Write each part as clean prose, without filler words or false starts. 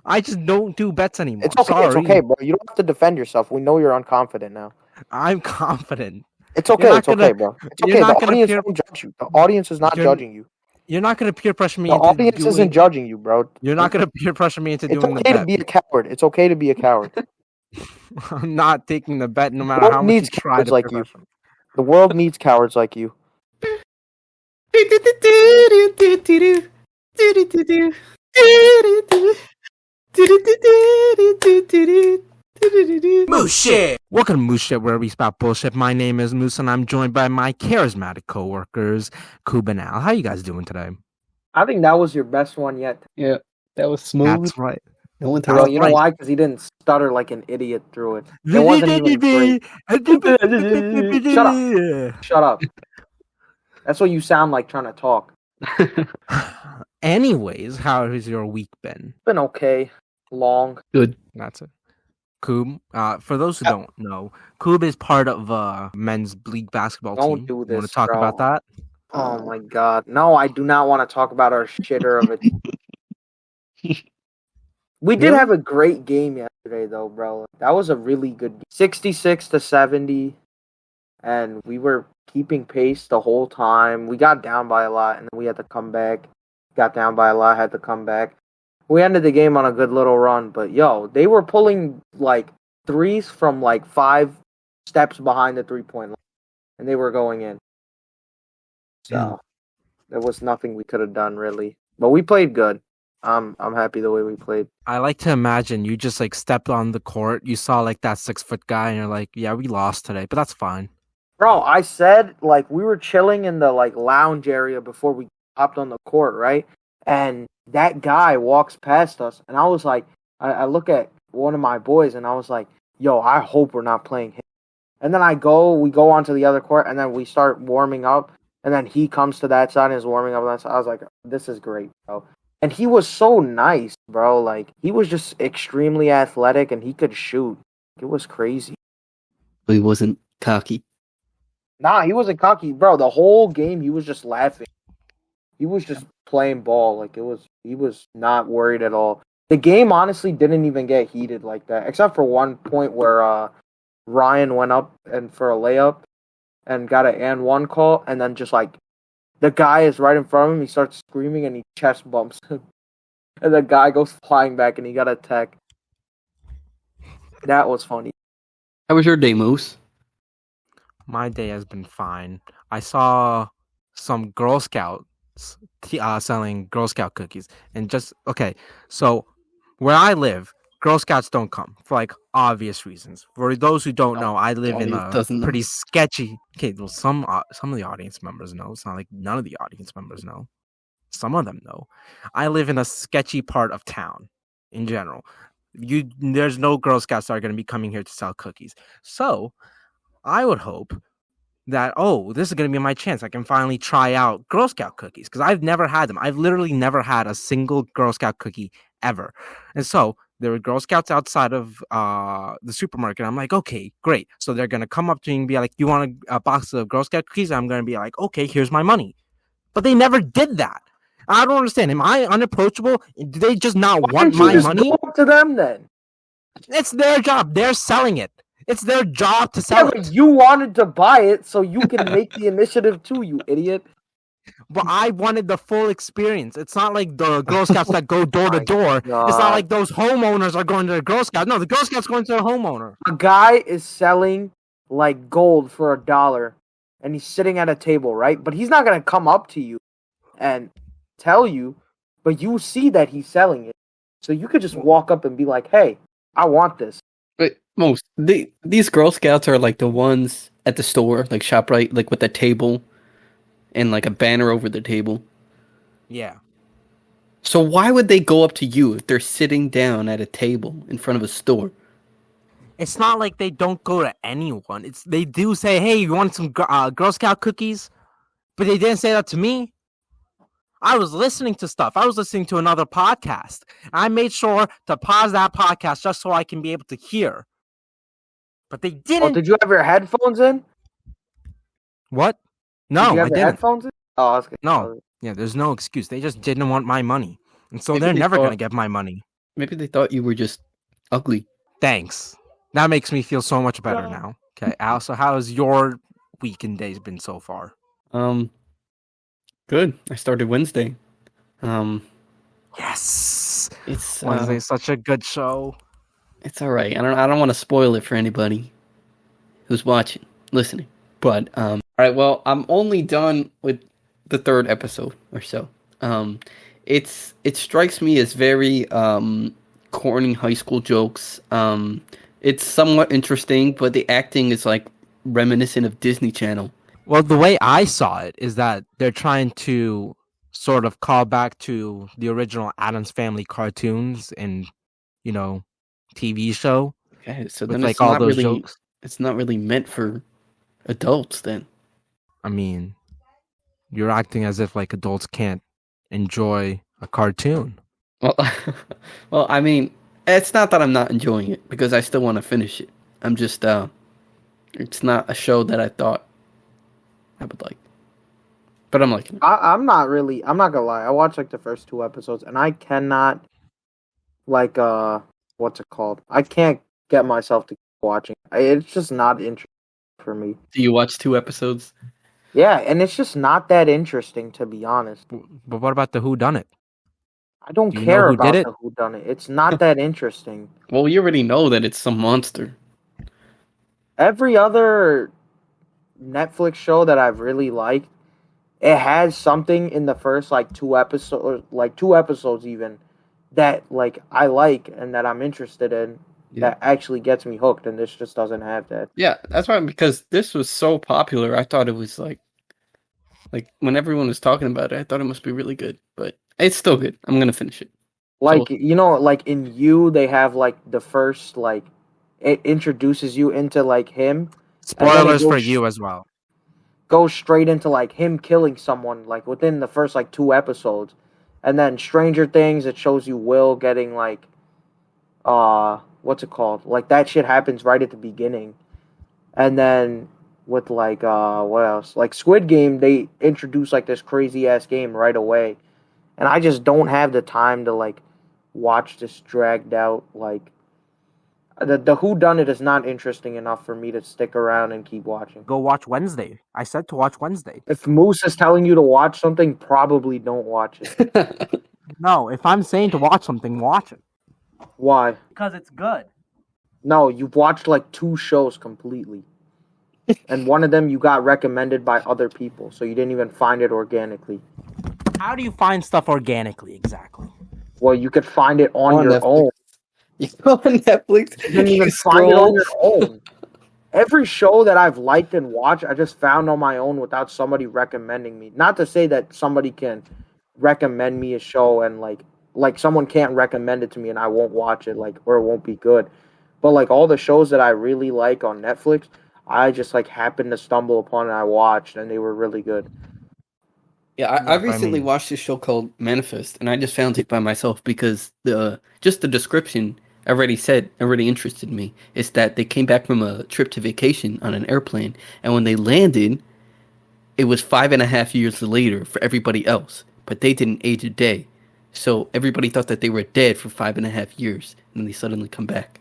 I just don't do bets anymore. It's okay. Sorry. It's okay, bro. You don't have to defend yourself. We know you're unconfident now. I'm confident. It's okay. You're not It's okay, bro. It's You're okay. The not gonna audience peer. won't judge you. The audience is not You're judging you. you're not gonna peer pressure me The into audience isn't doing. judging you, bro. You're not gonna peer pressure me into It's doing the okay to bet. be a coward. It's okay to be a coward. I'm not taking the bet, no The matter how world much you needs try cowards to like peer you. pressure me. The world needs cowards like you. Moose shit. Welcome to Moose Shit, where we spout bullshit. My name is Moose, and I'm joined by my charismatic coworkers, Koob and Al. How you guys doing today? I think that was your best one yet. Yeah, that was smooth. That's right. No one Bro, talked. you know right. why? Because he didn't stutter like an idiot through it. It wasn't even great. Shut up. Shut up. That's what you sound like trying to talk. Anyways, how has your week been? Been okay. Long. Good. That's it. Koob, for those who don't know, Koob is part of men's league basketball Don't team. do You want to this, talk bro. about that? Oh my god. No, I do not want to talk about our shitter of it. We did Really? have a great game yesterday though, bro. That was a really good game. 66-70. And we were keeping pace the whole time. We got down by a lot and then we had to come back. Got down by a lot, had to come back. We ended the game on a good little run, but yo, they were pulling like threes from like 5 steps behind the 3-point line. And they were going in. So there was nothing we could have done really. But we played good. I'm happy the way we played. I like to imagine you just like stepped on the court, you saw like that 6-foot guy, and you're like, yeah, we lost today, but that's fine. Bro, I said like we were chilling in the like lounge area before we hopped on the court, right? And that guy walks past us, and I was like, I look at one of my boys, and I was like, yo, I hope we're not playing him. And then we go onto the other court, and then we start warming up, and then he comes to that side and is warming up on that side. I was like, this is great, bro. And he was so nice, bro. Like, he was just extremely athletic, and he could shoot. It was crazy. But he wasn't cocky. Nah, he wasn't cocky, bro. The whole game, he was just laughing. He was just playing ball. Like, he was not worried at all. The game, honestly, didn't even get heated like that, except for one point where Ryan went up and for a layup and got an and one call, and then just like, the guy is right in front of him. He starts screaming and he chest bumps him. And the guy goes flying back and he got a tech. That was funny. How was your day, Moose? My day has been fine. I saw some Girl Scouts selling Girl Scout cookies. And just, okay, so where I live, Girl Scouts don't come for like obvious reasons. For those who don't know, I live in a pretty sketchy. Okay, well, some of the audience members know. It's not like none of the audience members know. Some of them know. I live in a sketchy part of town. In general, there's no Girl Scouts that are going to be coming here to sell cookies. So I would hope that this is going to be my chance. I can finally try out Girl Scout cookies because I've never had them. I've literally never had a single Girl Scout cookie ever, and so. There were Girl Scouts outside of the supermarket. I'm like, okay, great. So they're going to come up to me and be like, you want a box of Girl Scout cookies? I'm going to be like, okay, here's my money. But they never did that. I don't understand. Am I unapproachable? Do they just not want my money? Go up to them then. It's their job. They're selling it. It's their job to sell it. But you wanted to buy it so you can make the initiative too, you idiot. But I wanted the full experience. It's not like the Girl Scouts that go door to door. It's not like those homeowners are going to the Girl Scouts. No, the Girl Scouts going to the homeowner. A guy is selling like gold for $1, and he's sitting at a table, right? But he's not gonna come up to you and tell you, but you see that he's selling it, so you could just walk up and be like, "Hey, I want this." But most these Girl Scouts are like the ones at the store, like ShopRite, like with a table. And like a banner over the table. Yeah. So why would they go up to you if they're sitting down at a table in front of a store? It's not like they don't go to anyone. They do say, "Hey, you want some Girl Scout cookies?" But they didn't say that to me. I was listening to stuff. I was listening to another podcast. I made sure to pause that podcast just so I can be able to hear. But they didn't. Oh, did you have your headphones in? What? No, I didn't. Headphones in? Oh, I was no. Yeah, there's no excuse. They just didn't want my money. And so they're never going to get my money. Maybe they thought you were just ugly. Thanks. That makes me feel so much better now. Okay, Al, so how has your week and days been so far? Good. I started Wednesday. Yes. It's Wednesday's such a good show. it's all right. I don't want to spoil it for anybody who's watching, listening. But all right. Well, I'm only done with the third episode or so. It strikes me as very corny high school jokes. It's somewhat interesting, but the acting is like reminiscent of Disney Channel. Well, the way I saw it is that they're trying to sort of call back to the original Addams Family cartoons and, TV show Okay, so with then like all those jokes. it's not really meant for adults then. I mean, you're acting as if like adults can't enjoy a cartoon. Well, well, I mean, it's not that I'm not enjoying it because I still want to finish it. I'm just it's not a show that I thought I would like. But I'm liking it. I'm not gonna lie. I watched like the first 2 episodes, and I cannot like what's it called? I can't get myself to keep watching. It's just not interesting for me. Do you watch 2 episodes? Yeah, and it's just not that interesting to be honest. But what about the Who Done It? I don't Do you care know who about did it? the whodunit. It's not that interesting. Well, you already know that it's some monster. Every other Netflix show that I've really liked, it has something in the first like 2 episodes even that like I like and that I'm interested in that actually gets me hooked, and this just doesn't have that. Yeah, that's why because this was so popular. I thought it was like when everyone was talking about it, I thought it must be really good, but it's still good. I'm gonna finish it. Like So, like in You, they have like the first like it introduces you into like him. And then it Spoilers for goes you as well. goes straight into like him killing someone like within the first like 2 episodes. And then Stranger Things, it shows you Will getting like what's it called? Like that shit happens right at the beginning. And then with like what else? Like Squid Game, they introduce like this crazy ass game right away. And I just don't have the time to like watch this dragged out like the Who Done It is not interesting enough for me to stick around and keep watching. Go watch Wednesday. I said to watch Wednesday. If Moose is telling you to watch something, probably don't watch it. No, if I'm saying to watch something, watch it. Why? Because it's good. No, you've watched like 2 shows completely. And one of them you got recommended by other people, so you didn't even find it organically. How do you find stuff organically exactly? Well, you could find it on your own. You go on Netflix. You didn't even find it on your own. Every show that I've liked and watched, I just found on my own without somebody recommending me. Not to say that somebody can recommend me a show and like someone can't recommend it to me and I won't watch it, like, or it won't be good. But like all the shows that I really like on Netflix, I just like happened to stumble upon and I watched and they were really good. Yeah, I recently watched this show called Manifest, and I just found it by myself because the description already interested me. It's that they came back from a trip to vacation on an airplane, and when they landed, it was 5.5 years later for everybody else, but they didn't age a day. So everybody thought that they were dead for 5.5 years, and then they suddenly come back.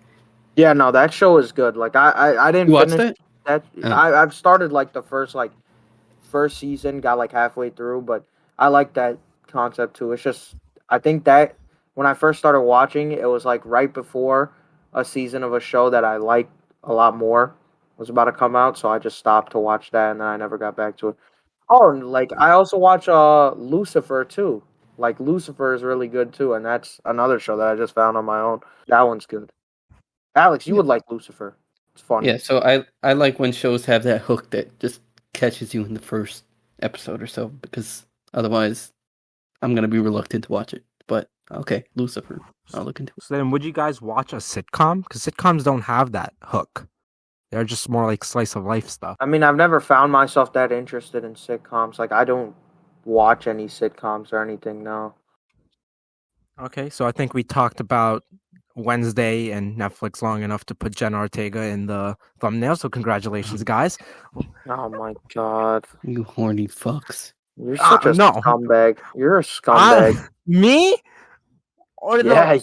Yeah, no, that show is good. Like I didn't finish that. I've started like the first season, got like halfway through, but I like that concept too. It's just I think that when I first started watching, it was like right before a season of a show that I liked a lot more was about to come out, so I just stopped to watch that and then I never got back to it. Oh, and like I also watch Lucifer too. Like Lucifer is really good too, and that's another show that I just found on my own. That one's good. Alex, you would like Lucifer. It's funny. Yeah, so I like when shows have that hook that just catches you in the first episode or so, because otherwise I'm gonna be reluctant to watch it. But okay, Lucifer, I'll look into it. So then, would you guys watch a sitcom? Because sitcoms don't have that hook. They're just more like slice of life stuff. I mean, I've never found myself that interested in sitcoms. Like, I don't watch any sitcoms or anything, no. Okay, so I think we talked about Wednesday and Netflix long enough to put Jenna Ortega in the thumbnail. So congratulations, guys. Oh my god. You horny fucks. You're such a scumbag. You're a scumbag. Me? or Yeah, you.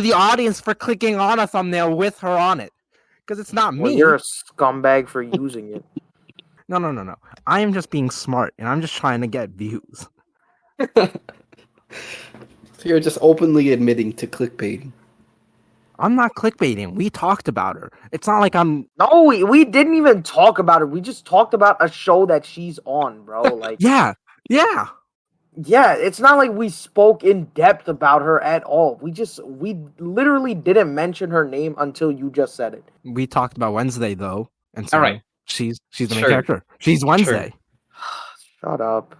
the audience for clicking on a thumbnail with her on it. Because it's not Well, you're me. a scumbag for using it. No. I am just being smart, and I'm just trying to get views. So you're just openly admitting to clickbaiting. I'm not clickbaiting. We talked about her. It's not like I'm. No, we didn't even talk about it. We just talked about a show that she's on, bro. Like, Yeah. yeah, it's not like we spoke in depth about her at all. We literally didn't mention her name until you just said it. We talked about Wednesday though, and so All right. she's the main Sure. character. She's Wednesday. Shut up.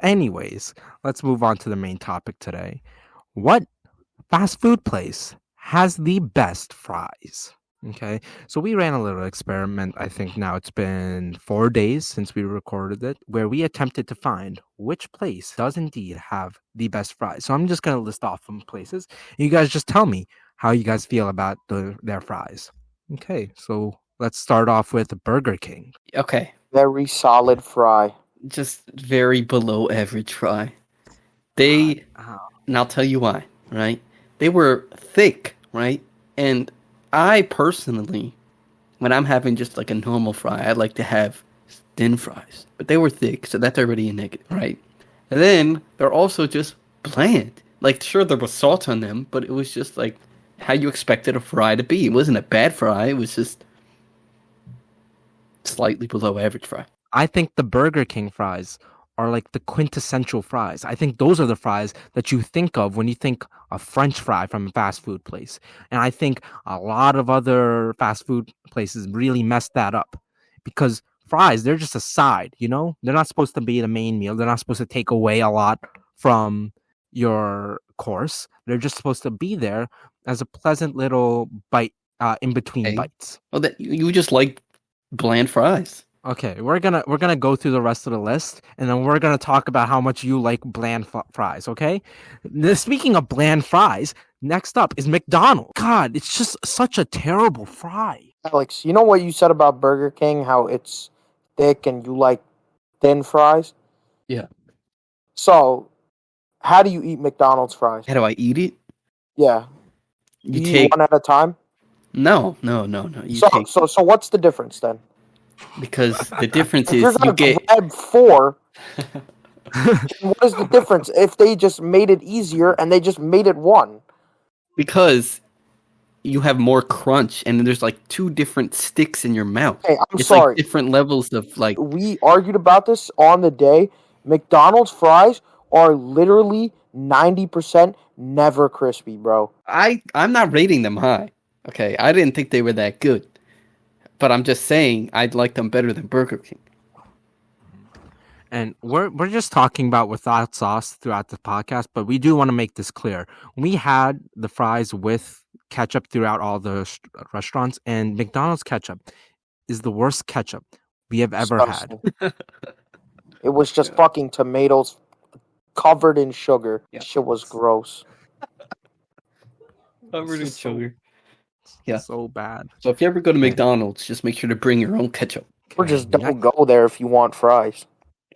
Anyways, let's move on to the main topic today. What fast food place has the best fries? Okay, so we ran a little experiment. I think now it's been 4 days since we recorded it, where we attempted to find which place does indeed have the best fries. So I'm just going to list off some places. You guys just tell me how you guys feel about their fries. Okay, so let's start off with Burger King. Okay. Very solid fry. Just very below average fry. And I'll tell you why, right? They were thick, right? And I personally, when I'm having just like a normal fry, I like to have thin fries. But they were thick, so that's already a negative, right? And then they're also just bland. Like, sure, there was salt on them, but it was just like how you expected a fry to be. It wasn't a bad fry, it was just slightly below average fry. I think the Burger King fries are like the quintessential fries. I think those are the fries that you think of when you think a French fry from a fast food place. And I think a lot of other fast food places really messed that up because fries, they're just a side, you know? They're not supposed to be the main meal. They're not supposed to take away a lot from your course. They're just supposed to be there as a pleasant little bite in between bites. Well, that you just like bland fries. Okay, we're gonna go through the rest of the list, and then we're gonna talk about how much you like bland fries. Okay, speaking of bland fries, next up is McDonald's. God, it's just such a terrible fry. Alex, you know what you said about Burger King? How it's thick and you like thin fries. Yeah. So, how do you eat McDonald's fries? How do I eat it? Yeah. You eat take one at a time. No. So what's the difference then? Because the difference If you're is gonna you get grab 4, what is the difference if they just made it easier and they just made it 1? Because you have more crunch and there's like 2 different sticks in your mouth. Hey, It's sorry. like different levels of like. We argued about this on the day. McDonald's fries are literally 90% never crispy, bro. I'm not rating them high. Okay, I didn't think they were that good. But I'm just saying I'd like them better than Burger King. And we're just talking about without sauce throughout the podcast, but we do want to make this clear. We had the fries with ketchup throughout all the restaurants, and McDonald's ketchup is the worst ketchup we have ever had. It was just fucking tomatoes covered in sugar. Yeah. Shit was gross. Covered in sugar. Yeah. So bad. So if you ever go to McDonald's, just make sure to bring your own ketchup. Or just don't go there if you want fries.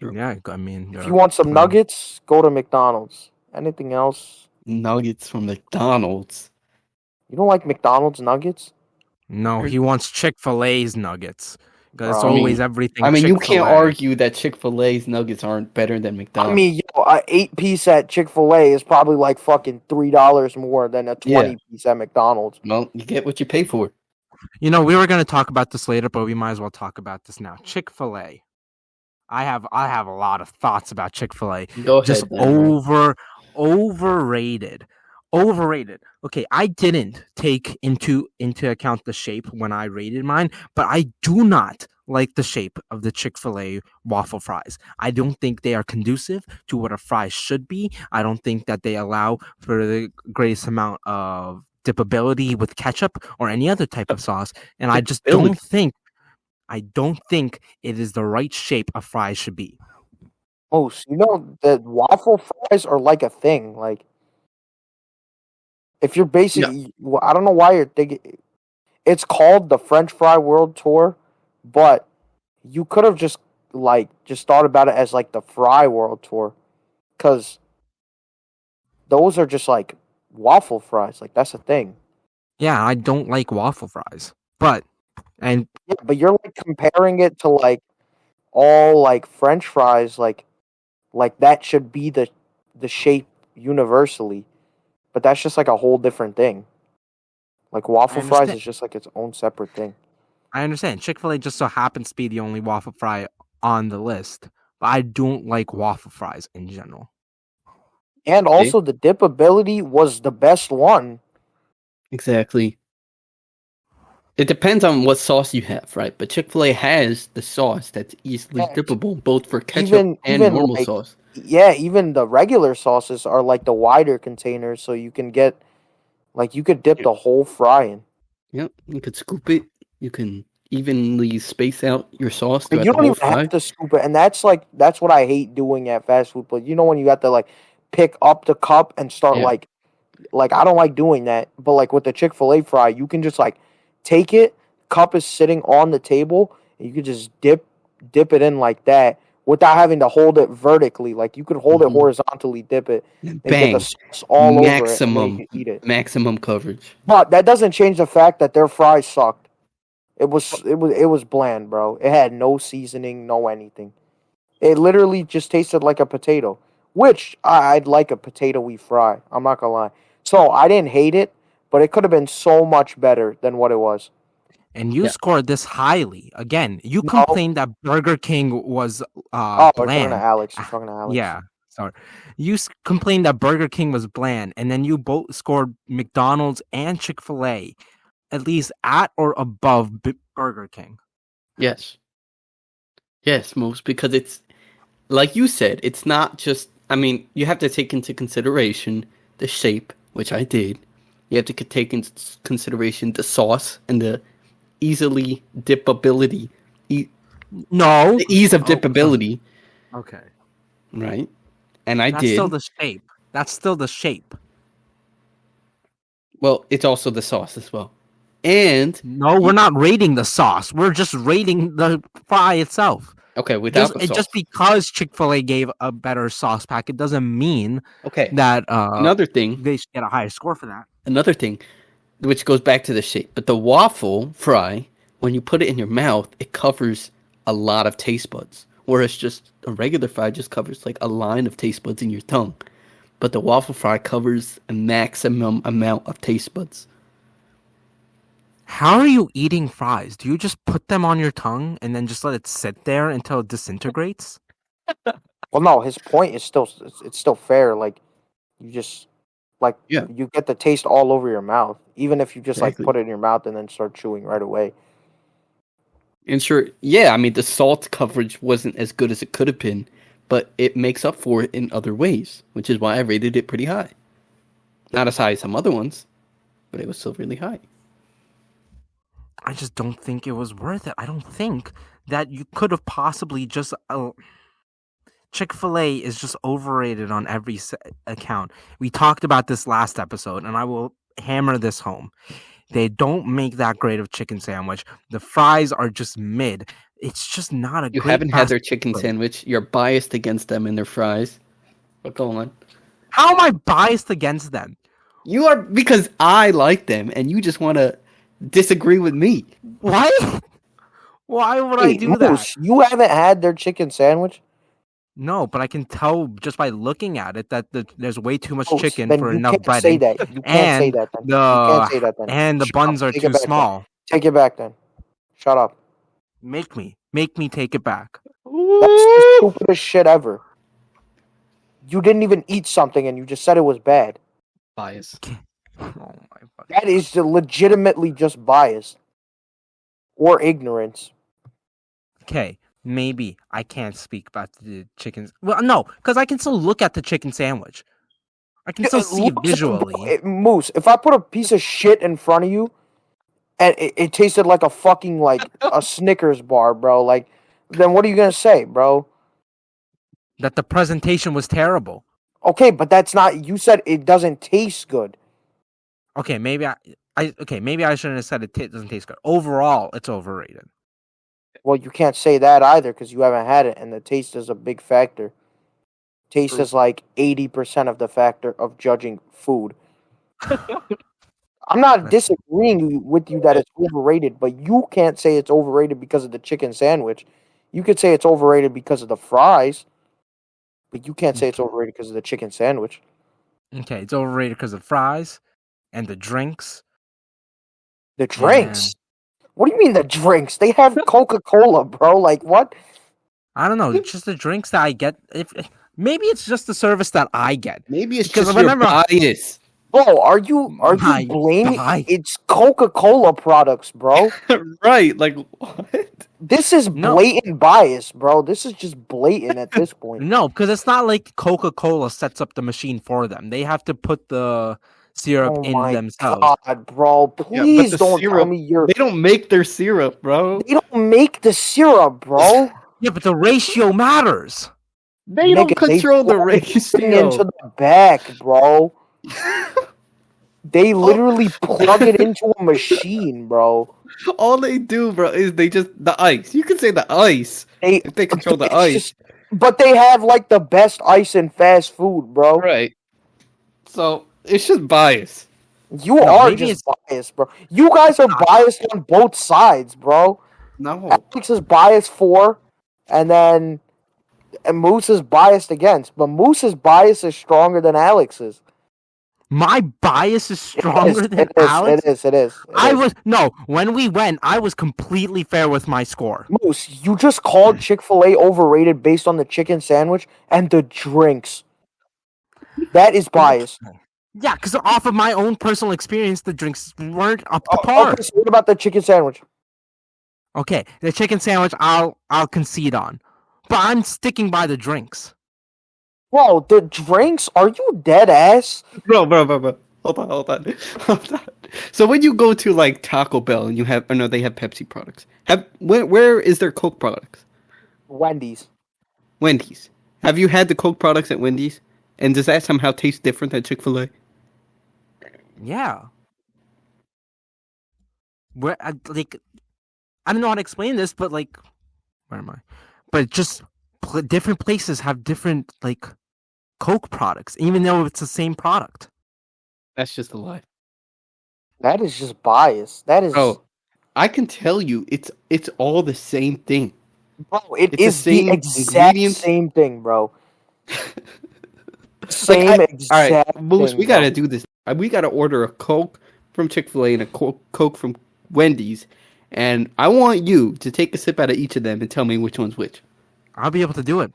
Yeah, I mean... If you want some nuggets, go to McDonald's. Anything else? Nuggets from McDonald's? You don't like McDonald's nuggets? No, he wants Chick-Fil-A's nuggets. Because it's always everything. I mean, you can't argue that Chick-fil-A's nuggets aren't better than McDonald's. I mean, an 8-piece at Chick-fil-A is probably like fucking $3 more than a 20-piece at McDonald's. Well, you get what you pay for. You know, we were going to talk about this later, but we might as well talk about this now. Chick-fil-A. I have a lot of thoughts about Chick-fil-A. Go ahead. Just overrated. Overrated. Okay, I didn't take into account the shape when I rated mine, but I do not like the shape of the Chick-fil-A waffle fries. I don't think they are conducive to what a fry should be. I don't think that they allow for the greatest amount of dippability with ketchup or any other type of sauce, and I just don't think it is the right shape a fry should be. Oh, so you know that waffle fries are like a thing, like. If you're basically, I don't know why you're thinking, it's called the French Fry World Tour, but you could have just thought about it as like the Fry World Tour, because those are just like waffle fries. Like that's a thing. Yeah, I don't like waffle fries, but Yeah, but you're like comparing it to like all like French fries, like that should be the shape universally, but that's just like a whole different thing. Like I waffle fries understand. is just like its own separate thing. I understand. Chick-fil-A just so happens to be the only waffle fry on the list, but I don't like waffle fries in general. And Okay. also the dip ability was the best one. Exactly. It depends on what sauce you have, right? But Chick-fil-A has the sauce that's easily And dippable, both for ketchup even and even normal like sauce. yeah, even the regular sauces are like the wider containers, so you can get like you could dip the whole fry in. Yep, you could scoop it. You can evenly space out your sauce But throughout you the don't whole even have fry. to scoop it, and that's what I hate doing at fast food. But you know when you have to like pick up the cup and start Yeah. like I don't like doing that. But like with the Chick-fil-A fry, you can just like take it, cup is sitting on the table, and you can just dip it in like that without having to hold it vertically. Like you could hold it Hmm. horizontally, dip it, and get the Bang. sauce all over it, and then you Maximum, can eat it. maximum coverage. But that doesn't change the fact that their fries sucked. It was bland, bro. It had no seasoning, no anything. It literally just tasted like a potato, which I'd like a potatoy fry. I'm not gonna lie. So I didn't hate it, but it could have been so much better than what it was. And you Yeah. scored this highly. Again, you No. complained that Burger King was Oh, we're talking to bland. Alex. You're Ah, talking to Alex. yeah, sorry. You complained that Burger King was bland, and then you both scored McDonald's and Chick-fil-A at least at or above Burger King. Yes. Yes, most because it's like you said, it's not just. I mean, you have to take into consideration the shape, which I did. You have to take into consideration the sauce and the easily dippability, No. the ease of Oh, dippability, okay. right? And I That's still did. the shape. That's still the shape. Well, it's also the sauce as well. And No, we're not rating the sauce. We're just rating the fry itself. okay, without the Just sauce. because Chick-fil-A gave a better sauce pack, it doesn't mean Okay. that Another thing, they should get a higher score for that. which goes back to the shape, but the waffle fry, when you put it in your mouth, it covers a lot of taste buds. Whereas just a regular fry just covers like a line of taste buds in your tongue. But the waffle fry covers a maximum amount of taste buds. How are you eating fries? Do you just put them on your tongue and then just let it sit there until it disintegrates? Well, no, his point is still it's still fair. Like you just like Yeah, you get the taste all over your mouth, even if you just like exactly. put it in your mouth and then start chewing right away. And sure, yeah, I mean, the salt coverage wasn't as good as it could have been, but it makes up for it in other ways, which is why I rated it pretty high. Not as high as some other ones, but it was still really high. I just don't think it was worth it. I don't think that you could have possibly just. Chick-fil-A is just overrated on every account. We talked about this last episode, and I will hammer this home. They don't make that great of chicken sandwich. The fries are just mid. It's just not a You great haven't had fast their chicken food. sandwich. You're biased against them and their fries. But go on. How am I biased against them? You are because I like them, and you just want to disagree with me. What? Why would I Hey, do that? Moose, you haven't had their chicken sandwich? No, but I can tell just by looking at it that there's way too much Moose, chicken then for you enough can't say breading, that. You can't say and that then. You can't say that then. the Shut up. buns are Take it too back then. small. Take it back then. Shut up. Make me take it back. That's the stupidest shit ever. You didn't even eat something and you just said it was bad. Bias. Oh my fucking That is legitimately just bias or ignorance. Okay, maybe I can't speak about the chickens. Well, no, because I can still look at the chicken sandwich. I can still see it visually. Moose, if I put a piece of shit in front of you and it tasted like a fucking like a Snickers bar, bro, like then what are you gonna say, bro? That the presentation was terrible. Okay, but that's not. You said it doesn't taste good. Okay, maybe maybe I shouldn't have said it doesn't taste good. Overall, it's overrated. Well, you can't say that either because you haven't had it, and the taste is a big factor. taste is like 80% of the factor of judging food. I'm not disagreeing with you that it's overrated, but you can't say it's overrated because of the chicken sandwich. You could say it's overrated because of the fries, but you can't say it's overrated because of the chicken sandwich. Okay, it's overrated because of fries and the drinks. The drinks? What do you mean the drinks? They have Coca-Cola, bro. Like, what? I don't know. It's just the drinks that I get. Maybe it's just the service that I get. Maybe it's just your bias. Bro, are you blaming? It's Coca-Cola products, bro. Right? Like what? This is blatant bias, bro. This is just blatant at this point. No, because it's not like Coca-Cola sets up the machine for them. They have to put the syrup in themselves. God, bro, please don't tell me They don't make their syrup, bro. They don't make the syrup, bro. Yeah, but the ratio matters. They don't control the ratio. Into the back, bro. They literally plug it into a machine, bro. All they do, bro, is the ice. You can say the ice. If they control the ice. But they have like the best ice in fast food, bro. Right. So it's just bias. You are just biased, bro. You guys are biased on both sides, bro. No. Alex is biased for, and Moose is biased against. But Moose's bias is stronger than Alex's. My bias is stronger than Alex? It is. When we went, I was completely fair with my score. Moose, you just called Chick-Fil-A overrated based on the chicken sandwich and the drinks. That is bias. Yeah, because off of my own personal experience, the drinks weren't up to par. Okay, so what about the chicken sandwich? Okay, the chicken sandwich I'll concede on. But I'm sticking by the drinks. Bro, the drinks? Are you dead ass? Bro. Hold on. So when you go to like Taco Bell and they have Pepsi products. Where is their Coke products? Wendy's. Have you had the Coke products at Wendy's? And does that somehow taste different than Chick-fil-A? Yeah. I don't know how to explain this, but like, where am I? But just different places have different like Coke products, even though it's the same product. That's just a lie. That is just bias. That is. Bro, I can tell you, it's all the same thing. Bro, it's the exact same thing, bro. Exact. All right, Moose, we gotta do this. We gotta order a Coke from Chick-fil-A and a Coke from Wendy's, and I want you to take a sip out of each of them and tell me which one's which. I'll be able to do it.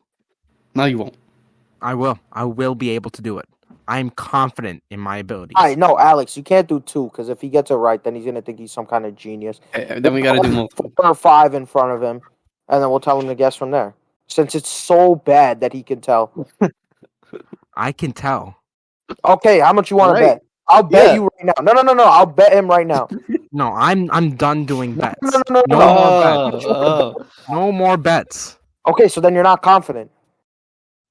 No, you won't. I will. I will be able to do it. I'm confident in my abilities. No, Alex, you can't do two, because if he gets it right, then he's gonna think he's some kind of genius. Then we gotta do multiple. 4 or 5 in front of him, and then we'll tell him to guess from there. Since it's so bad that he can tell. I can tell. Okay, how much you want to bet? I'll bet you right now. No. I'll bet him right now. No, I'm done doing bets. No more bets. No more bets. Okay, so then you're not confident.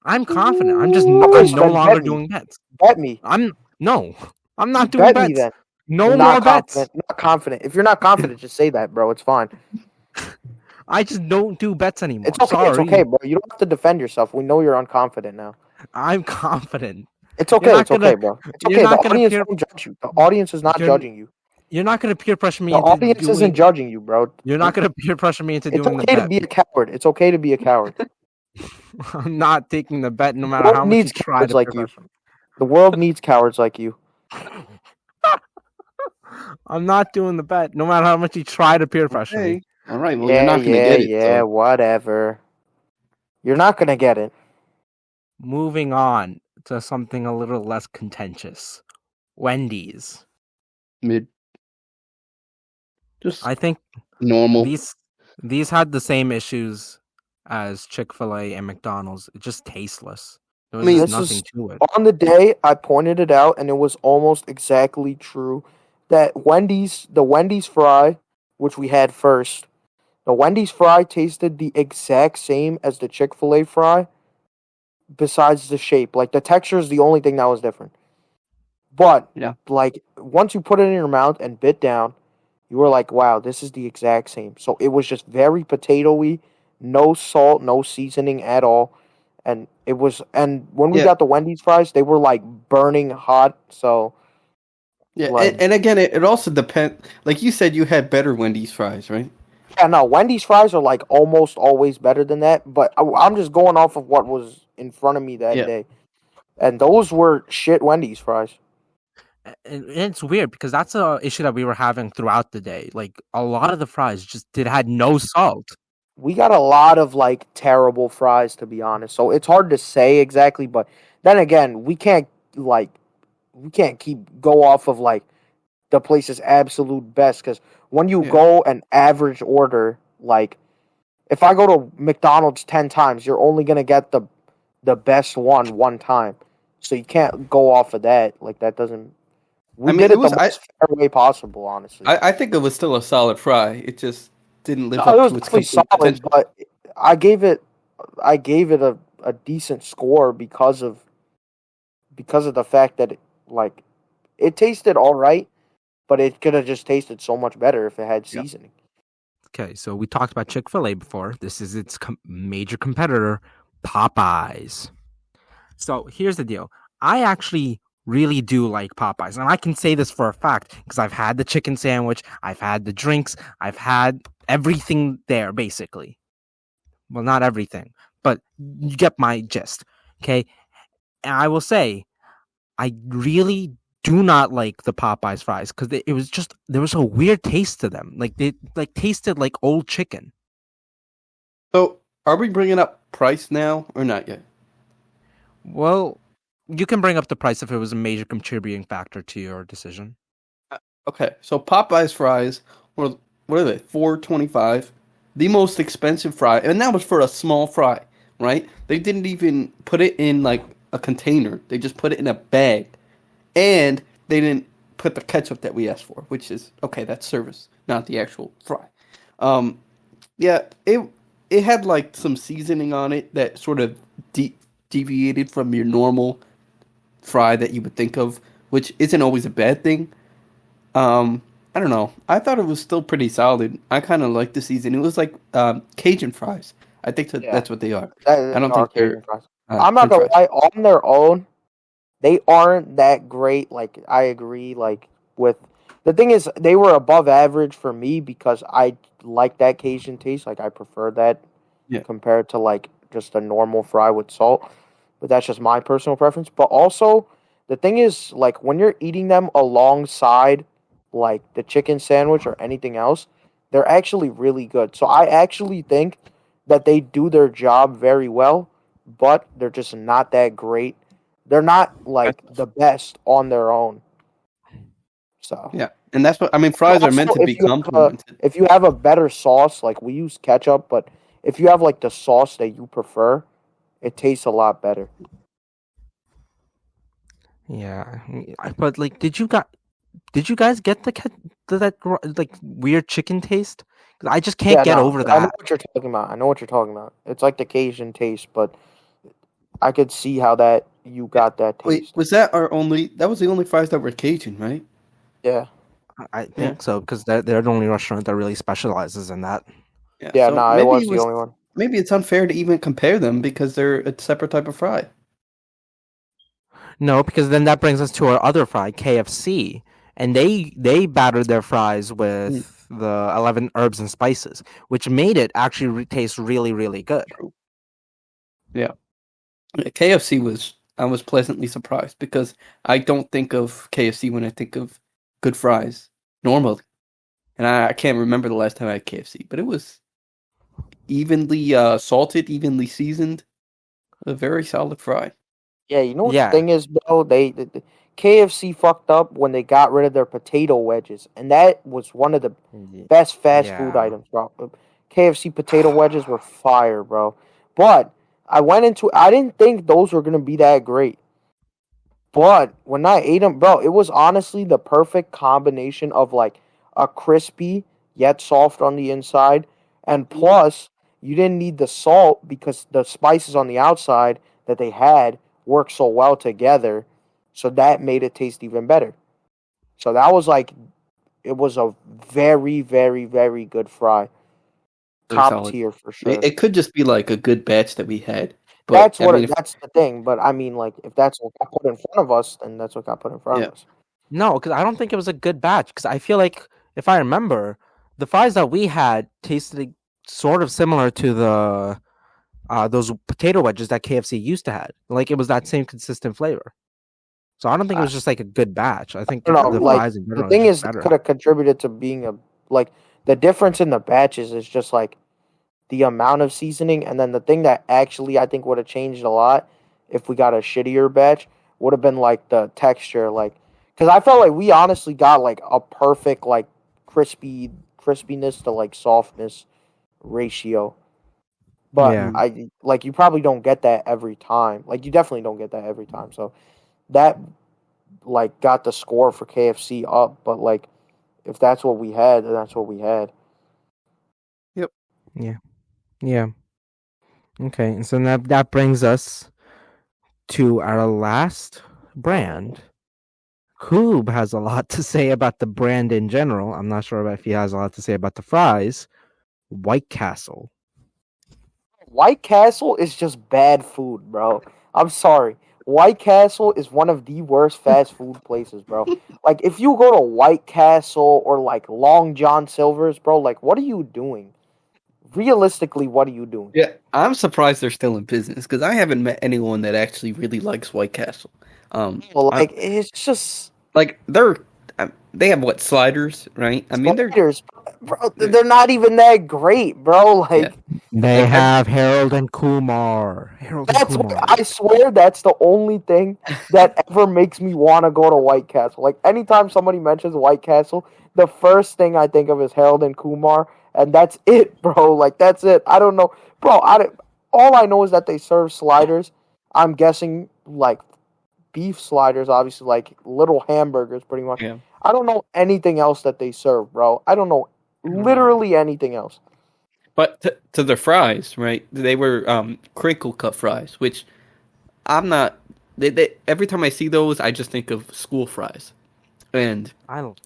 I'm confident. I'm just no longer doing bets. Bet me. I'm not doing bet bets. Me then. No you're more bets. Not confident. If you're not confident, just say that, bro. It's fine. I just don't do bets anymore. It's okay. Sorry. It's okay, bro. You don't have to defend yourself. We know you're unconfident now. I'm confident. It's okay. It's okay, bro. It's okay. The audience won't judge you. The audience is not judging you. You're not going to peer pressure me. The audience isn't judging you, bro. You're not going to peer pressure me into doing the bet. It's okay to be a coward. It's okay to be a coward. I'm not taking the bet no matter how much you try to like you. The world needs cowards like you. I'm not doing the bet no matter how much you try to peer pressure me. All right, well, you're not going to get it. Yeah, whatever. You're not going to get it. Moving on to something a little less contentious. Wendy's. Mid. I think normal. These had the same issues as Chick-fil-A and McDonald's. It's just tasteless. There was nothing to it. On the day, I pointed it out, and it was almost exactly true. That the Wendy's fry, which we had first, the Wendy's fry tasted the exact same as the Chick-fil-A fry, besides the shape. Like, the texture is the only thing that was different. But, like, once you put it in your mouth and bit down, you were like, wow, this is the exact same. So it was just very potato-y, no salt, no seasoning at all. and when we got the Wendy's fries, they were like burning hot. So yeah, and again, it also depends. Like you said, you had better Wendy's fries, right? Yeah, no, Wendy's fries are like almost always better than that. But I'm just going off of what was in front of me that day, and those were shit Wendy's fries. And it's weird because that's a issue that we were having throughout the day. Like a lot of the fries just had no salt. We got a lot of like terrible fries, to be honest. So it's hard to say exactly, but then again, we can't keep go off of like the place's absolute best, because when you go and average order, like if I go to McDonald's 10 times, you're only gonna get the best one time. So you can't go off of that. Like that doesn't. We did it the most fair way possible, honestly. I think it was still a solid fry. It just didn't live up to its complete solid, potential. but I gave it a decent score because of the fact that it tasted all right, but it could have just tasted so much better if it had seasoning. Okay, so we talked about Chick-Fil-A before. This is its major competitor, Popeyes. So here's the deal. I actually really do like Popeyes, and I can say this for a fact because I've had the chicken sandwich, I've had the drinks, I've had everything there, basically. Well, not everything, but you get my gist, okay? And I will say, I really do not like the Popeyes fries because it was just, there was a weird taste to them. Like, they tasted like old chicken. So, are we bringing up price now or not yet? Well, you can bring up the price if it was a major contributing factor to your decision. Okay, so Popeyes fries, what are they? $4.25, the most expensive fry, and that was for a small fry, right? They didn't even put it in like a container; they just put it in a bag, and they didn't put the ketchup that we asked for, which is okay. That's service, not the actual fry. Yeah, it had like some seasoning on it that sort of deviated from your normal fry that you would think of, which isn't always a bad thing. I don't know. I thought it was still pretty solid. I kind of like the season. It was like Cajun fries. I think that's what they are. I don't think they're. I'm not gonna lie. On their own, they aren't that great. Like I agree. Like with the thing is, they were above average for me because I like that Cajun taste. Like I prefer that compared to like just a normal fry with salt. But that's just my personal preference. But also, the thing is, like when you're eating them alongside like the chicken sandwich or anything else, they're actually really good. So I actually think that they do their job very well, but they're just not that great. They're not like the best on their own. So yeah, and that's what I mean. Fries are meant to be complimented. If you have a better sauce, like we use ketchup, but if you have like the sauce that you prefer, it tastes a lot better. Yeah, but like, did you guys get that like weird chicken taste? I just can't get over that. I know what you're talking about. It's like the Cajun taste, but I could see how that you got that taste. Wait, was that that was the only fries that were Cajun, right? Yeah. I think so, because they're the only restaurant that really specializes in that. Yeah, so it was the only one. Maybe it's unfair to even compare them because they're a separate type of fry. No, because then that brings us to our other fry, KFC, and they battered their fries with the 11 herbs and spices, which made it actually taste really, really good. Yeah, KFC I was pleasantly surprised because I don't think of KFC when I think of good fries normally, and I can't remember the last time I had KFC, but it was evenly salted, evenly seasoned, a very solid fry. Yeah, you know what the thing is, bro? The KFC fucked up when they got rid of their potato wedges, and that was one of the best fast food items, bro. KFC potato wedges were fire, bro. But I didn't think those were gonna be that great. But when I ate them, bro, it was honestly the perfect combination of like a crispy yet soft on the inside, and plus you didn't need the salt because the spices on the outside that they had work so well together, so that made it taste even better. So that was it was a very, very, very good fry. Top tier for sure. It could just be like a good batch that we had. But I mean, that's the thing. But I mean, like, if that's what got put in front of us, then that's what got put in front of us. No, because I don't think it was a good batch. Because I feel like, if I remember, the fries that we had tasted sort of similar to the those potato wedges that KFC used to have. Like, it was that same consistent flavor. So I don't think it was just like a good batch. I think I don't know. the Like, fries in the general thing is is, just that better. could have contributed to being like the difference in the batches is just like the amount of seasoning, and then the thing that actually I think would have changed a lot if we got a shittier batch would have been like the texture, like because I felt like we honestly got like a perfect like crispiness to like softness ratio. But Yeah. I like you probably don't get that every time. Like you definitely don't get that every time. So that like got the score for KFC up. But like if that's what we had, then that's what we had. Yep. Yeah. Yeah. Okay. And so that brings us to our last brand. Koob has a lot to say about the brand in general. I'm not sure if he has a lot to say about the fries. White Castle. White Castle is just bad food, bro. I'm sorry. White Castle is one of the worst fast food places, bro. Like if you go to White Castle or like Long John Silver's, bro, like what are you doing? Realistically, what are you doing? Yeah, I'm surprised they're still in business because I haven't met anyone that actually really likes White Castle. Well, I, like it's just like they have what sliders, right? I mean, sliders, bro. they're They're not even that great, bro. yeah. Like They have Harold and Kumar. Harold and that's what Kumar. I swear that's the only thing that ever makes me want to go to White Castle. Like anytime somebody mentions White Castle, the first thing I think of is Harold and Kumar, and that's it, bro. Like that's it. I don't know, bro. All I know is that they serve sliders. I'm guessing like beef sliders, obviously like little hamburgers, pretty much. Yeah. I don't know anything else that they serve, bro. I don't know literally anything else. But to the fries, right? They were crinkle cut fries, which I'm not. Every time I see those, I just think of school fries. And I don't.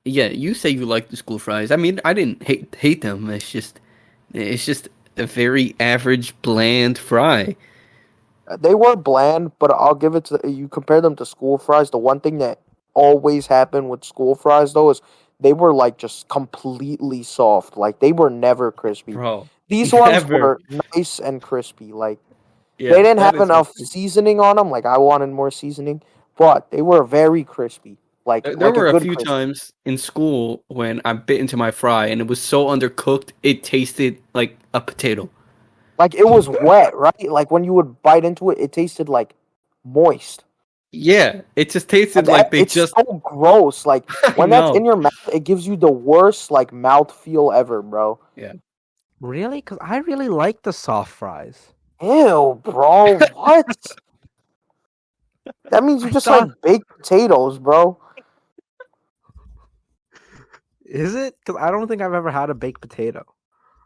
yeah, you say you like the school fries. I mean, I didn't hate them. It's just a very average, bland fry. They were bland, but I'll give it to you. Compare them to school fries. The one thing that always happened with school fries, though, is they were like just completely soft. Like they were never crispy. Bro, These ones never. were nice and crispy. Like they Yeah, didn't that have is enough actually. seasoning on them. Like I wanted more seasoning, but they were very crispy. There Like a were a good few crispy. times in school when I bit into my fry and it was so undercooked it tasted like a potato. Like it was wet, right? Like when you would bite into it, it tasted like moist. Yeah, it just tasted like That they it's just. so gross. Like I when that's in know. your mouth, it gives you the worst like mouth feel ever, bro. Yeah. Really? Because I really like the soft fries. Ew, bro. What? That means you I just like thought. baked potatoes, bro. Is it? Because I don't think I've ever had a baked potato.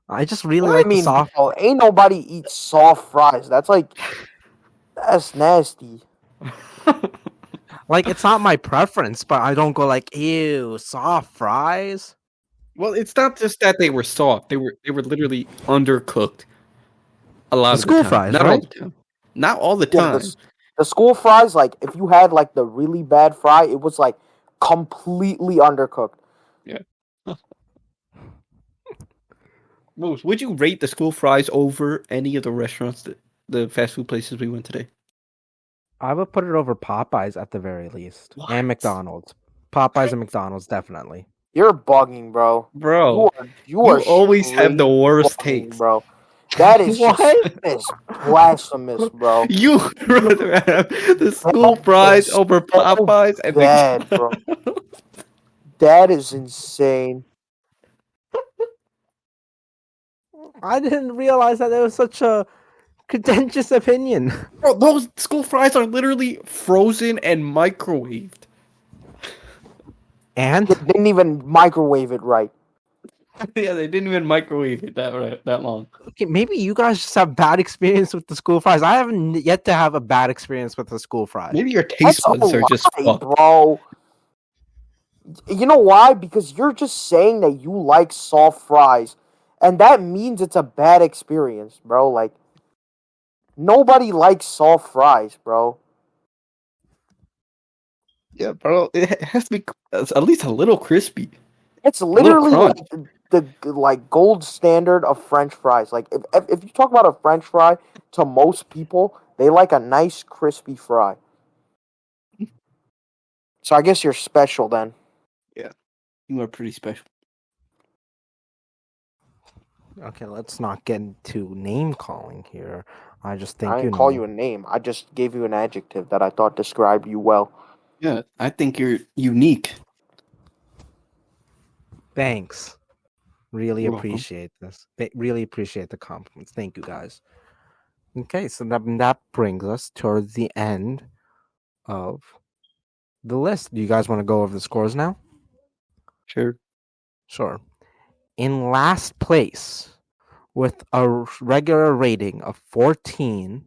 I just really What I like the mean, soft. bro, ain't nobody eats soft fries. That's nasty. Like, it's not my preference, but I don't go like, ew, soft fries. Well, it's not just that they were soft. They were literally undercooked a lot The of the school time. fries, Not all right? the time. Not all the Yeah, time. the school fries, like if you had like the really bad fry, it was like completely undercooked. Yeah. Moose, would you rate the school fries over any of the restaurants the fast food places we went today? I would put it over Popeyes at the very least, and What? McDonald's. Popeyes and McDonald's, definitely. You're bugging, bro. Bro, You you are always have the straight worst bugging, takes. bro. That is just What? that is blasphemous, bro. You would rather have the school That fries is over so Popeyes and bad, bro. McDonald's. That is insane. I didn't realize that there was such a contentious opinion. Bro, those school fries are literally frozen and microwaved. And They didn't even microwave it right. Yeah, they didn't even microwave it that long. okay, maybe you guys just have bad experience with the school fries. I haven't yet to have a bad experience with the school fries. Maybe your That's taste a buds are just lie, fucked. bro. You know why? Because you're just saying that you like soft fries, and that means it's a bad experience, bro. Like Nobody likes soft fries, bro. Yeah, bro. It has to be at least a little crispy, It's a little literally like crunch. the like gold standard of French fries. Like if you talk about a French fry, to most people, they like a nice crispy fry. So I guess you're special then. Yeah, you are pretty special. Okay, let's not get into name calling here. I just I think didn't call you a name. I just gave you an adjective that I thought described you well. Yeah, I think you're unique. Thanks. Really You're welcome. appreciate this. Really appreciate the compliments. Thank you, guys. Okay, so that brings us towards the end of the list. Do you guys want to go over the scores now? Sure. Sure. In last place, with a regular rating of 14,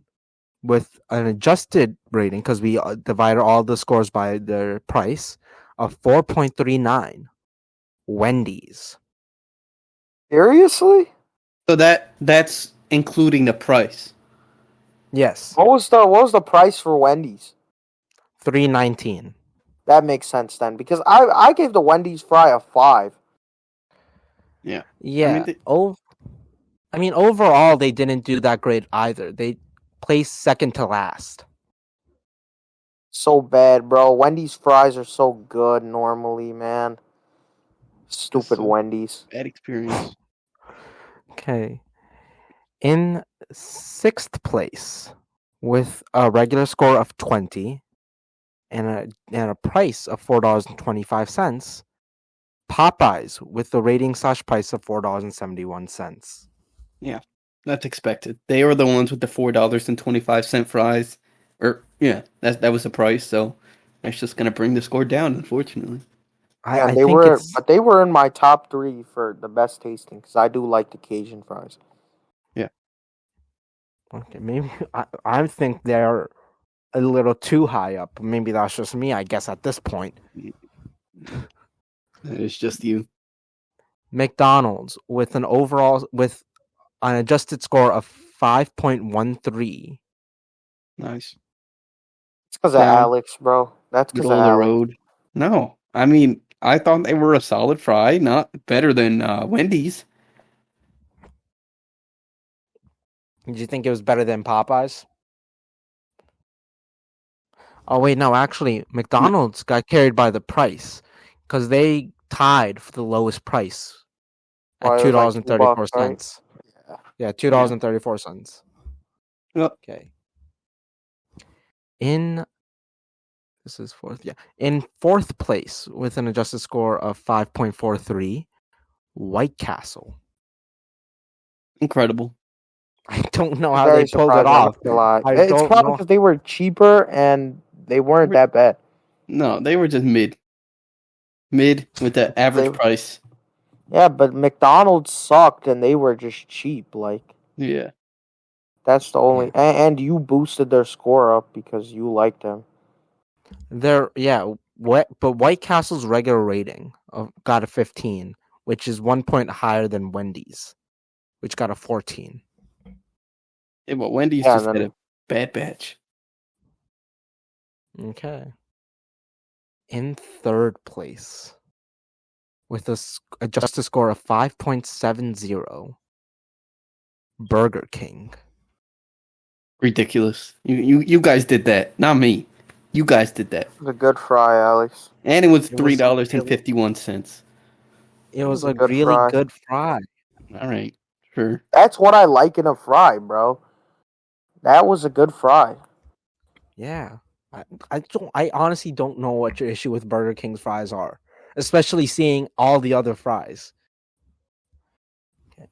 with an adjusted rating, because we divided all the scores by their price, of 4.39, Wendy's. Seriously? So that's including the price. Yes, What was the price for Wendy's? $3.19. That makes sense then, because I gave the Wendy's fry a 5. Yeah. Yeah. Overall, they didn't do that great either. They placed second to last. So bad, bro. Wendy's fries are so good normally, man. Stupid So Wendy's. bad experience. Okay. In sixth place, with a regular score of 20 and a price of $4.25, Popeyes with the rating/price of $4.71. Yeah, that's expected. They were the ones with the $4.25 fries, or yeah, that was the price. So that's just gonna bring the score down, unfortunately. Yeah, I and they think were, it's but they were in my top 3 for the best tasting because I do like the Cajun fries. Yeah, okay. Maybe I think they're a little too high up. Maybe that's just me. I guess at this point, it's just you. McDonald's with an adjusted score of 5.13. Nice. It's because of Now, Alex, bro. That's because middle of of the Alex. road. No, I mean I thought they were a solid fry, not better than Wendy's. Did you think it was better than Popeyes? Oh wait, no. Actually, No, McDonald's got carried by the price because they tied for the lowest price at Well, it two was like dollars and thirty $2, four right? cents. Yeah. Yeah, two dollars yeah. and 34 cents. Well, Okay. In This is fourth. Yeah, in fourth place with an adjusted score of 5.43, White Castle. incredible. I don't know I'm how they very pulled it surprised. I'm off. not gonna lie. I It's don't probably know. because they were cheaper and they They weren't were, that bad. no, they were just mid with the average They, price. yeah, but McDonald's sucked and they were just cheap. Like Yeah, that's the only. Yeah, And you boosted their score up because you liked them. but White Castle's regular rating got a 15, which is 1 point higher than Wendy's, which got a 14. yeah, but Wendy's Yeah, and just had then a bad batch. Okay. In third place with a justice score of 5.70, Burger King. Ridiculous. You guys did that, not me. You guys did that, it was a good fry, Alex. and it was It three was dollars and 51 cents. it It was was a a good really fry. good fry. All right, sure. That's what I like in a fry, bro. That was a good fry. Yeah. I honestly don't know what your issue with Burger King's fries are, especially seeing all the other fries. Okay.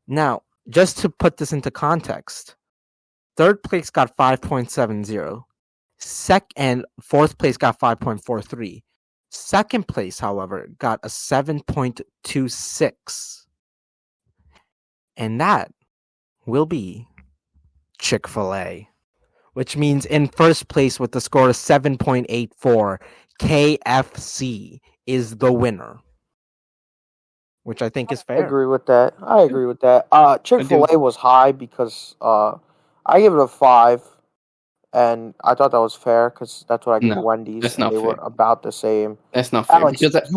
Now, just to put this into context, third place got 5.70. And fourth place got 5.43. Second place, however, got a 7.26. And that will be Chick-fil-A, which means in first place with the score of 7.84, KFC is the winner, which I think is I fair. agree with that. I Yeah, agree with that. I do. Chick-fil-A was high because I give it a 5, and I thought that was fair because that's what I gave No, Wendy's, that's and not they fair. were about the same. That's not fair Alex, because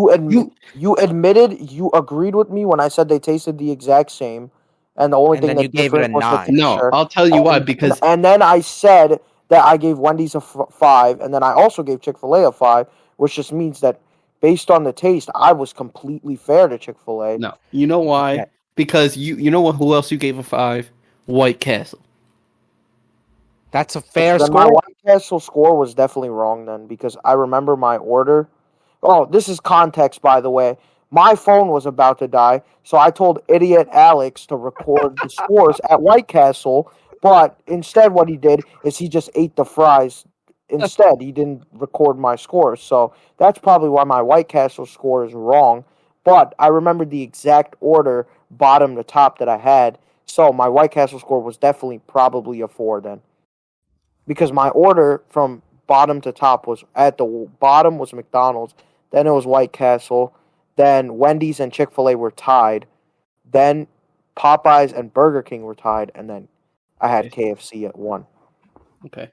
you admitted you agreed with me when I said they tasted the exact same, and the only And thing then you that gave it a different was the 9. no. texture. I'll tell you why. Because And then I said that I gave Wendy's a 5, and then I also gave Chick-fil-A a 5, which just means that based on the taste, I was completely fair to Chick-fil-A. no, you know why? Okay. Because you know what? Who else you gave a 5? White Castle. That's a fair Then my score. White Castle score was definitely wrong then because I remember my order. Oh, this is context, by the way. My phone was about to die, so I told idiot Alex to record the scores at White Castle, but instead what he did is he just ate the fries. Instead, he didn't record my scores, so that's probably why my White Castle score is wrong. But I remembered the exact order, bottom to top, that I had, so my White Castle score was definitely probably a 4 then. Because my order from bottom to top was at the bottom was McDonald's, then it was White Castle, then Wendy's and Chick-fil-A were tied, then Popeyes and Burger King were tied, and then I had KFC at 1. Okay.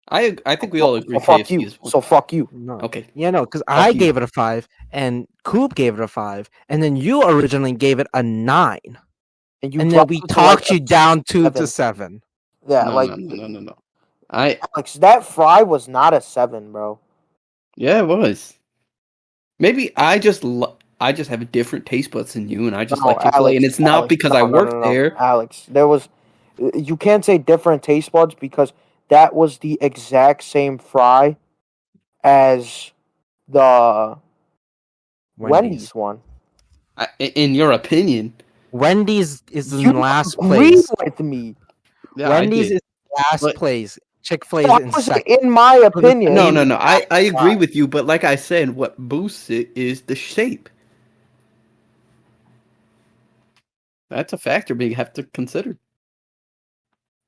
I think we all agree So fuck KFC you. is 1. So fuck you. No. Okay. Yeah, no, because I you. gave it a 5, and Coop gave it a 5, and then you originally gave it a 9, And you and then dropped we it to like talked you down to 7. 7. Yeah, No, like no. I Alex, that fry was not a 7, bro. Yeah, it was. Maybe I just have a different taste buds than you, and I just No, like Chick-fil-A, and Alex, it's not Alex, because I no, no, work no, no, there. Alex. There was, you can't say different taste buds because that was the exact same fry as the Wendy's one. In your opinion, Wendy's is You in last agreed place. with me. yeah, Wendy's I did. is last But place. Chick-fil-A is That in was second. in my For the opinion. no, same I agree fry. with you, but like I said, what boosts it is the shape. That's a factor we have to consider,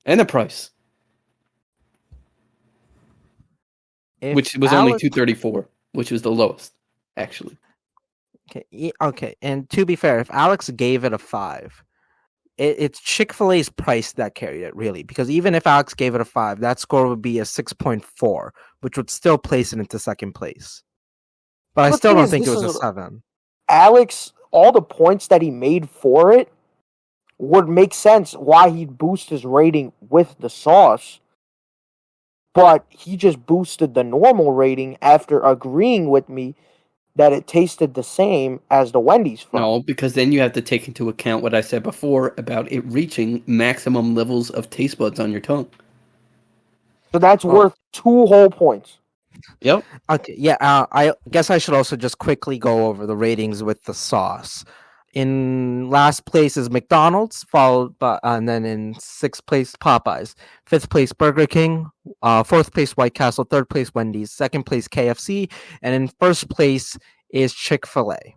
and the price, If which was only Alex, $2.34, which was the lowest, actually. okay, and to be fair, if Alex gave it a 5, it's Chick-fil-A's price that carried it, really, because even if Alex gave it a 5, that score would be a 6.4, which would still place it into second place. But I The still thing don't is, think it this was a is 7. Alex. All the points that he made for it would make sense why he'd boost his rating with the sauce. But he just boosted the normal rating after agreeing with me that it tasted the same as the Wendy's fry. No, because then you have to take into account what I said before about it reaching maximum levels of taste buds on your tongue. So that's worth 2 whole points. Yep. Okay, yeah, I guess I should also just quickly go over the ratings with the sauce. In last place is McDonald's, followed by, and then in sixth place Popeyes, fifth place Burger King, fourth place White Castle, third place Wendy's, second place KFC, and in first place is Chick-fil-A.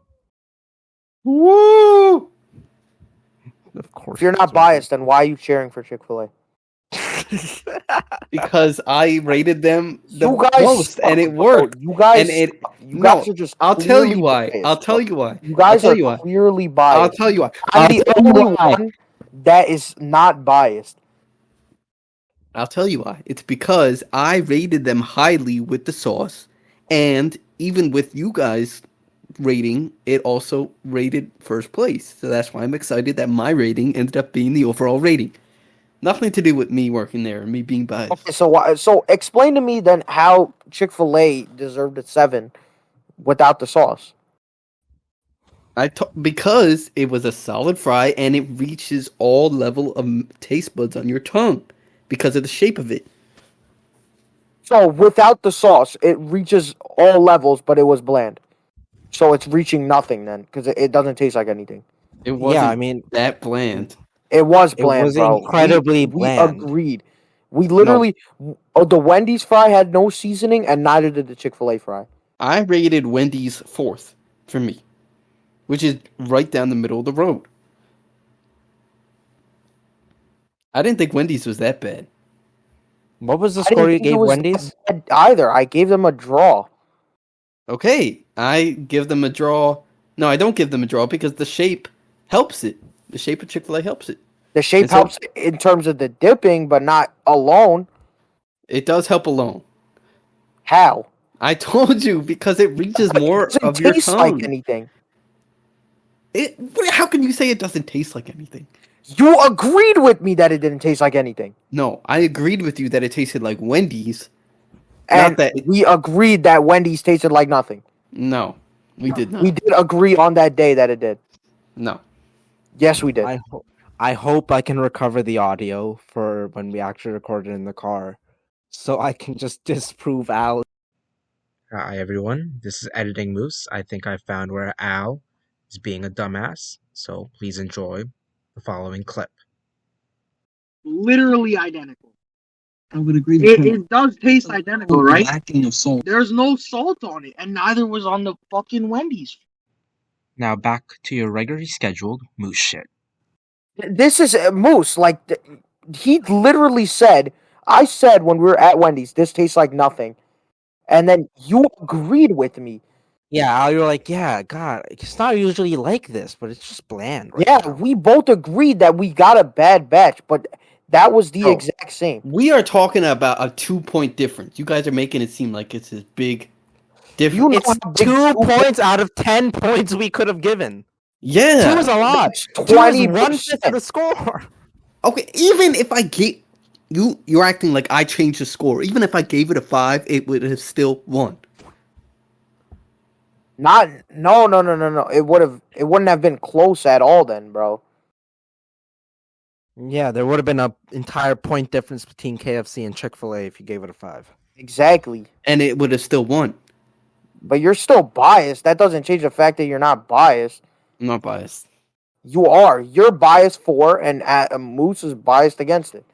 Woo! Of course, If you're not biased, then why are you cheering for Chick-fil-A? Because I rated them the You guys most, suck, and it bro. worked. You guys, And you guys are just. I'll tell you clearly why. biased, I'll tell bro. you why. You guys I'll are tell you why. clearly I'll biased. tell you why. I'm I'll the tell you only why. one that is not biased. I'll tell you why. It's because I rated them highly with the sauce, and even with you guys rating, it also rated first place. So that's why I'm excited that my rating ended up being the overall rating. Nothing to do with me working there and me being biased. Okay, so explain to me then how Chick-fil-A deserved a 7 without the sauce. Because it was a solid fry and it reaches all level of taste buds on your tongue because of the shape of it. So without the sauce, it reaches all levels, but it was bland. So it's reaching nothing then, because it doesn't taste like anything. It wasn't Yeah, I mean, that bland. It was it bland, was bro. incredibly We bland. agreed. We literally, the Wendy's fry had no seasoning, and neither did the Chick-fil-A fry. I rated Wendy's fourth for me, which is right down the middle of the road. I didn't think Wendy's was that bad. What was the I didn't score you think it gave was Wendy's? bad either. I gave them a draw. Okay, I give them a draw. No, I don't give them a draw because the shape helps it. The shape of Chick-fil-A helps it. The shape And so- helps in terms of the dipping, but not alone. It does help alone. How? I told you, because it reaches more It of doesn't your taste tongue. like anything. How can you say it doesn't taste like anything? You agreed with me that it didn't taste like anything. No, I agreed with you that it tasted like Wendy's. And Not that. we agreed that Wendy's tasted like nothing. No, we did not. We did agree on that day that it did. No. Yes, we did. I hope I can recover the audio for when we actually recorded in the car, so I can just disprove Al. Hi everyone, this is Editing Moose. I think I found where Al is being a dumbass, so please enjoy the following clip. Literally identical. I would agree with him. It does taste identical, right? Lacking of salt. There's no salt on it, and neither was on the fucking Wendy's. Now back to your regularly scheduled Moose shit. This is Moose. Like, he literally said, I said when we were at Wendy's, this tastes like nothing. And then you agreed with me. Yeah, Al, you're like, yeah, God, it's not usually like this, but it's just bland. Right Yeah, now. we both agreed that we got a bad batch, but that was the exact same. We are talking about a 2-point difference. You guys are making it seem like it's this big difference. You know It's how big 2 points out of 10 points we could have given. Yeah. 2 is a lot. That's 2 is 20%. 1/5 of the score. Okay, even if I gave you're acting like I changed the score. Even if I gave it a 5, it would have still won. No. It wouldn't have been close at all then, bro. Yeah, there would have been an entire point difference between KFC and Chick-Fil-A if you gave it a 5. Exactly. And it would have still won. But you're still biased. That doesn't change the fact that you're not biased. I'm not biased. You are. You're biased for, and Moose is biased against it.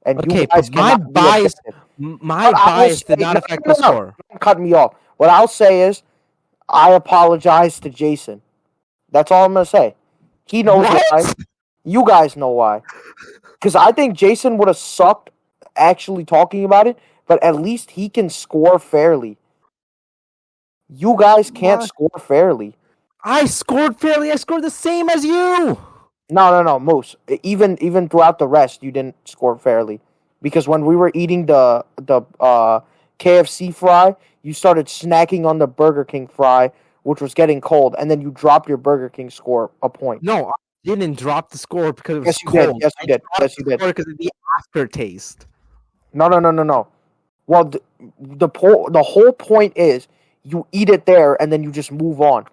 And Okay, you guys but my cannot be bias, objective. my But I will bias did say- not no, affect no, the no. score. Don't cut me off. What I'll say is, I apologize to Jason. That's all I'm gonna say. He knows What? why. You guys know why. Because I think Jason would have sucked actually talking about it, but at least he can score fairly. You guys can't What? score fairly. I scored fairly. I scored the same as you. No, Moose. Even throughout the rest, you didn't score fairly. Because when we were eating the KFC fry, you started snacking on the Burger King fry, which was getting cold, and then you dropped your Burger King score a point. No, I didn't drop the score because it was Yes, you cold. did. Yes, you did. Yes, you did. Because of the aftertaste. No. Well, the whole point is you eat it there and then you just move on.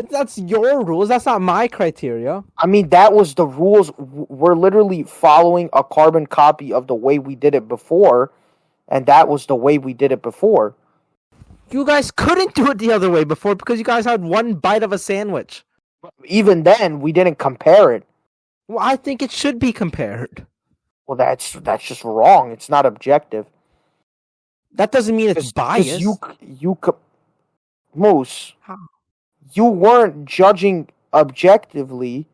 That's your rules. That's not my criteria. I mean, that was the rules. We're literally following a carbon copy of the way we did it before, and that was the way we did it before. You guys couldn't do it the other way before because you guys had one bite of a sandwich. Even then, we didn't compare it. Well, I think it should be compared. Well, that's just wrong. It's not objective. That doesn't mean it's biased. Moose, How? you weren't judging objectively.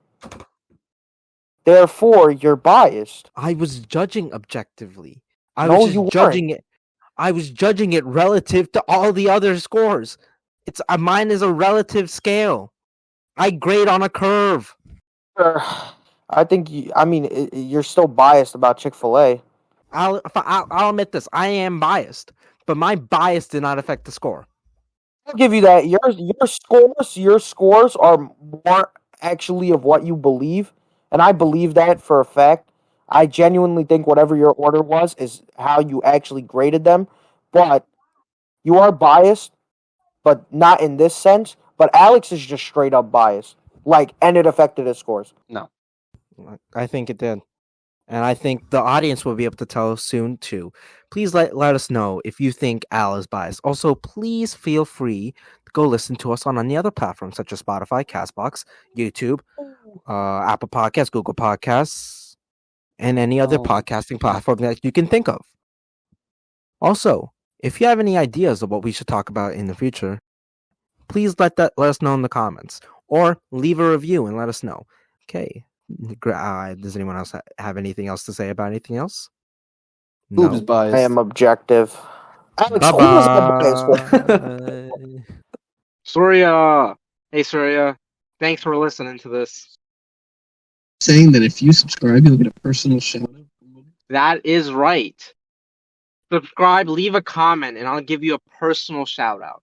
Therefore, you're biased. I was judging objectively. I No, was you just judging it. I was judging it relative to all the other scores. It's mine is a relative scale. I grade on a curve. I think you're still biased about Chick-Fil-A. I'll admit this. I am biased, but my bias did not affect the score. I'll give you that. Your scores are more actually of what you believe, and I believe that for a fact. I genuinely think whatever your order was is how you actually graded them, but you are biased, but not in this sense. But Alex is just straight up biased, and it affected his scores. No. I think it did. And I think the audience will be able to tell soon too. Please let us know if you think Al is biased. Also, please feel free to go listen to us on any other platforms such as Spotify, Castbox, YouTube, Apple Podcasts, Google Podcasts, and any other podcasting platform that you can think of. Also, if you have any ideas of what we should talk about in the future, please let us know in the comments or leave a review and let us know. Okay. Does anyone else have anything else to say about anything else? Who's biased? I am objective. Alex, who was biased? Surya. Hey, Surya. Thanks for listening to this. saying that if you subscribe, you'll get a personal shout out. That is right. Subscribe, leave a comment, and I'll give you a personal shout out.